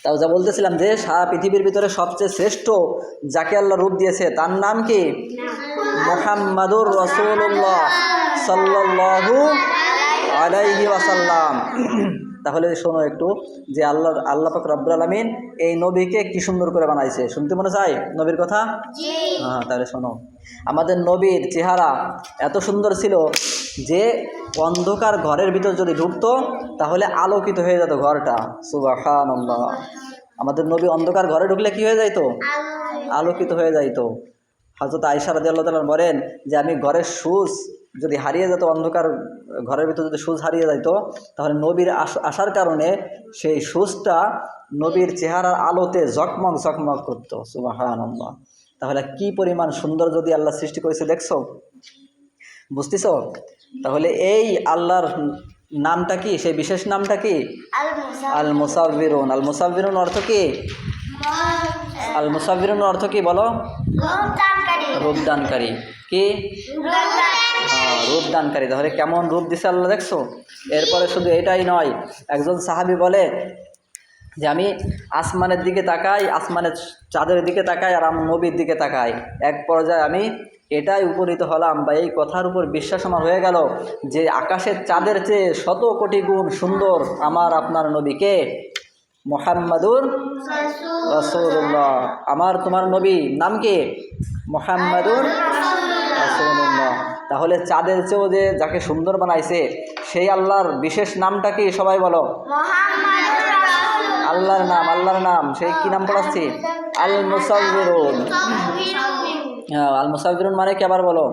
তাও যা বলতেছিলাম যে সারা পৃথিবীর ভিতরে সবচেয়ে শ্রেষ্ঠ যাকে আল্লাহ রূপ দিয়েছে তার নাম কি? মুহাম্মাদুর রাসূলুল্লাহ সাল্লাল্লাহু আলাইহি ওয়াসাল্লাম। তাহলে শোনো একটু যে আল্লাহ পাক রব্বুল আলামিন এই নবীকে কি সুন্দর করে বানাইছে। শুনতে মনে চাই নবীর কথা? হ্যাঁ, তাহলে শোনো। আমাদের নবীর চেহারা এত সুন্দর ছিল যে অন্ধকার ঘরের ভিতর যদি ঢুকতো তাহলে আলোকিত হয়ে যেত ঘরটা। সুবহানাল্লাহ। আমাদের নবী অন্ধকার ঘরে ঢুকলে কি হয়ে যাইতো? আলোকিত হয়ে যাইতো। হযরত আয়েশা রাদিয়াল্লাহু তাআলা বলেন যে আমি ঘরের সুজ যদি হারিয়ে যেত, অন্ধকার ঘরের ভিতর যদি সুজ হারিয়ে যাইতো তাহলে নবীর আসার কারণে সেই সুজটা নবীর চেহারার আলোতে ঝকমক ঝকমক করতো। সুবহানাল্লাহ। তাহলে কি পরিমাণ সুন্দর যদি আল্লাহ সৃষ্টি করেছে দেখছো, বুঝতেছো? তাহলে এই আল্লাহর নামটা কি, সেই বিশেষ নামটা কি? আল মুসাব্বিরুন। আল মুসাব্বিরুন অর্থ কি? আল মুসাব্বিরুন অর্থ কি বলো? রূপদানকারী। কি? রূপদানকারী। তাহলে কেমন রূপ দিছে আল্লাহ দেখছো? এরপরে শুধু এটাই নয়, একজন সাহাবী বলে যে আমি আসমানের দিকে তাকাই, আসমানের চাঁদের দিকে তাকাই আর আমার নবীর দিকে তাকাই। এক পর্যায়ে আমি এটাই উপনীত হলাম বা এই কথার উপর বিশ্বাস আমার হয়ে গেল যে আকাশের চাঁদের চেয়ে শত কোটি গুণ সুন্দর আমার আপনার নবীকে মুহাম্মাদুর রাসূলুল্লাহ। আমার তোমার নবী নাম কি? মুহাম্মাদুর রাসূলুল্লাহ। তাহলে চাঁদের চেয়েও যে যাকে সুন্দর বানাইছে সেই আল্লাহর বিশেষ নামটা কি? সবাই বলো। আল্লাহর নাম, আল্লাহর নাম। সেই কি নাম পড়াচ্ছি? আল মুসাব্বিরুন। হ্যাঁ, আল মুসাব্বিরুন মানে কি আবার বলো?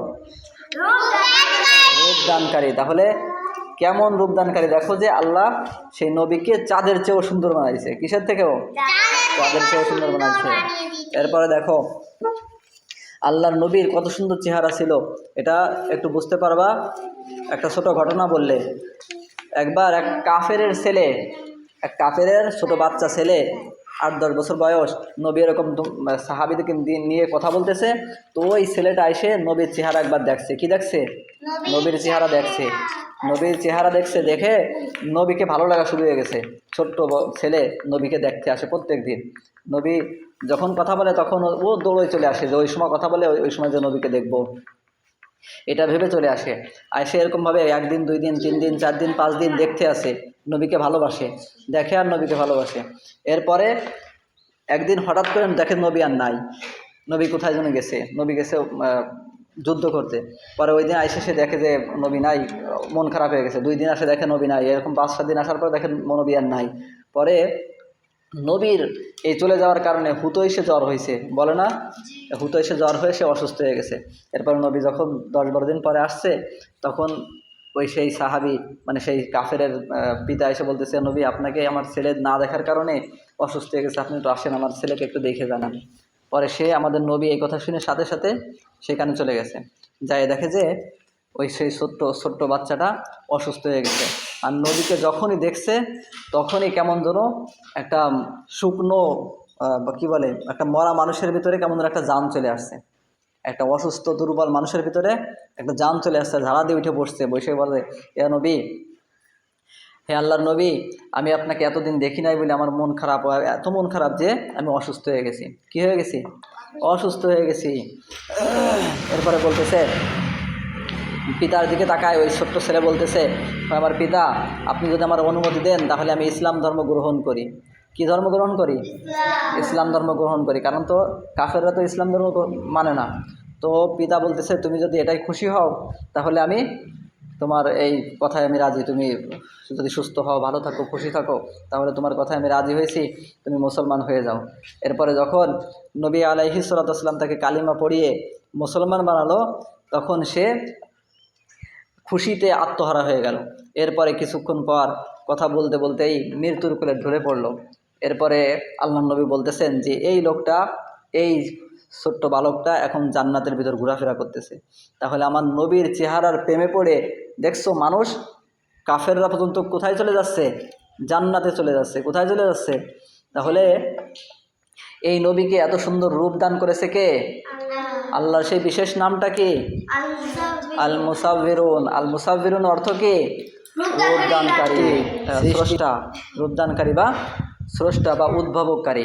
রূপদানকারী। তাহলে কেমন রূপদানকারী দেখো যে আল্লাহ সেই নবীকে চাঁদের চেয়েও সুন্দর বানাইছে। কিসের থেকেও? চাঁদের চেয়েও সুন্দর বানাইছে। এরপরে দেখো আল্লাহর নবীর কত সুন্দর চেহারা ছিল, এটা একটু বুঝতে পারবা একটা ছোট ঘটনা বললে। একবার এক কাফেরের ছোট বাচ্চা ছেলে 8-10 বছর বয়স নবী এরকম সাহাবীদেরকে নিয়ে কথা বলতেছে। তো ওই ছেলেটা এসে নবীর চেহারা একবার দেখছে। কি দেখছে? নবীর চেহারা দেখছে। নবীর চেহারা দেখছে, দেখে নবীকে ভালো লাগা শুরু হয়ে গেছে। ছোট্ট ছেলে নবীকে দেখতে আসে প্রত্যেক দিন। নবী যখন কথা বলে তখন ও দৌড়ে চলে আসে যে ওই সময় কথা বলে ওই সময় যে নবীকে দেখবো, এটা ভেবে চলে আসে। এসে এরকমভাবে 1 দিন 2 দিন 3 দিন 4 দিন 5 দিন দেখতে আসে, নবীকে ভালোবাসে, দেখে আর নবীকে ভালোবাসে। এরপরে একদিন হঠাৎ করে দেখে নবী আর নাই। নবী কোথায় যেন গেছে, নবী গেছে যুদ্ধ করতে। পরে ওই দিন আইসে সে দেখে যে নবী নাই, মন খারাপ হয়ে গেছে। 2 দিন আসে দেখে নবী নাই, এরকম 5-7 দিন আসার পর দেখে নবী আর নাই। পরে নবীর এই চলে যাওয়ার কারণে হুতৈষে জ্বর হয়েছে, বলে না? হুতৈষে জ্বর হয়ে সে অসুস্থ হয়ে গেছে। এরপর নবী যখন 10-12 দিন পরে আসছে তখন ওই সেই সাহাবী মানে সেই কাফেরের পিতা এসে বলতেছে, নবী আপনাকে আমার ছেলে না দেখার কারণে অসুস্থ হয়ে গেছে, আপনি একটু আসেন আমার ছেলেকে একটু দেখে জানান। পরে সে আমাদের নবী এই কথা শুনে সাথে সাথে সেখানে চলে গেছে। যাই দেখে যে ওই সেই ছোট্ট বাচ্চাটা অসুস্থ হয়ে গেছে। আর নবীকে যখনই দেখছে তখনই কেমন যেন একটা শুকনো বা কী বলে একটা মরা মানুষের ভিতরে কেমন যেন একটা জান চলে আসছে। একটা অসুস্থ দুর্বল মানুষের ভিতরে একটা জান চলে আসছে, ঝাড়া দিয়ে উঠে বসছে। বসে বলে, এ নবী, হে আল্লাহর নবী, আমি আপনাকে এতদিন দেখি নাই বলে আমার মন খারাপ, এত মন খারাপ যে আমি অসুস্থ হয়ে গেছি। কি হয়ে গেছি? অসুস্থ হয়ে গেছি। এরপরে বলতেছে, পিতার দিকে তাকায়। ওই ছোট্ট ছেলে বলতেছে, আমার পিতা, আপনি যদি আমার অনুমতি দেন তাহলে আমি ইসলাম ধর্ম গ্রহণ করি। কি ধর্ম গ্রহণ করি? ইসলাম ধর্ম গ্রহণ করি। কারণ তো কাফেররা তো ইসলাম ধর্ম মানে না। তো পিতা বলতেছে, তুমি যদি এটাই খুশি হও তাহলে আমি তোমার এই কথায় আমি রাজি। তুমি যদি সুস্থ হও, ভালো থাকো, খুশি থাকো, তাহলে তোমার কথায় আমি রাজি হয়েছি, তুমি মুসলমান হয়ে যাও। এরপরে যখন নবী আলাইহিস সালাতু ওয়াস সালাম তাকে কালিমা পড়িয়ে মুসলমান বানালো তখন সে খুশিতে আত্মহারা হয়ে গেল। এরপরে কিছুক্ষণ পর কথা বলতে বলতেই মৃত্যুর কোলে ঢলে পড়ল। এরপরে আল্লাহর নবী বলতেছেন যে এই লোকটা, এই ছোট্ট বালকটা এখন জান্নাতের ভিতর ঘোরাফেরা করতেছে। তাহলে আমার নবীর চেহারার প্রেমে পড়ে দেখছো মানুষ কাফেররা পর্যন্ত কোথায় চলে যাচ্ছে? জান্নাতে চলে যাচ্ছে। কোথায় চলে যাচ্ছে? তাহলে এই নবীকে এত সুন্দর রূপ দান করেছে কে? আল্লাহর সেই বিশেষ নামটা কি? আল মুসাব্বিরুন। আল মুসাব্বিরুন অর্থ কি? রূপদানকারী, স্রষ্টা, রূপদানকারী বা স্রষ্টা বা উদ্ভাবককারী।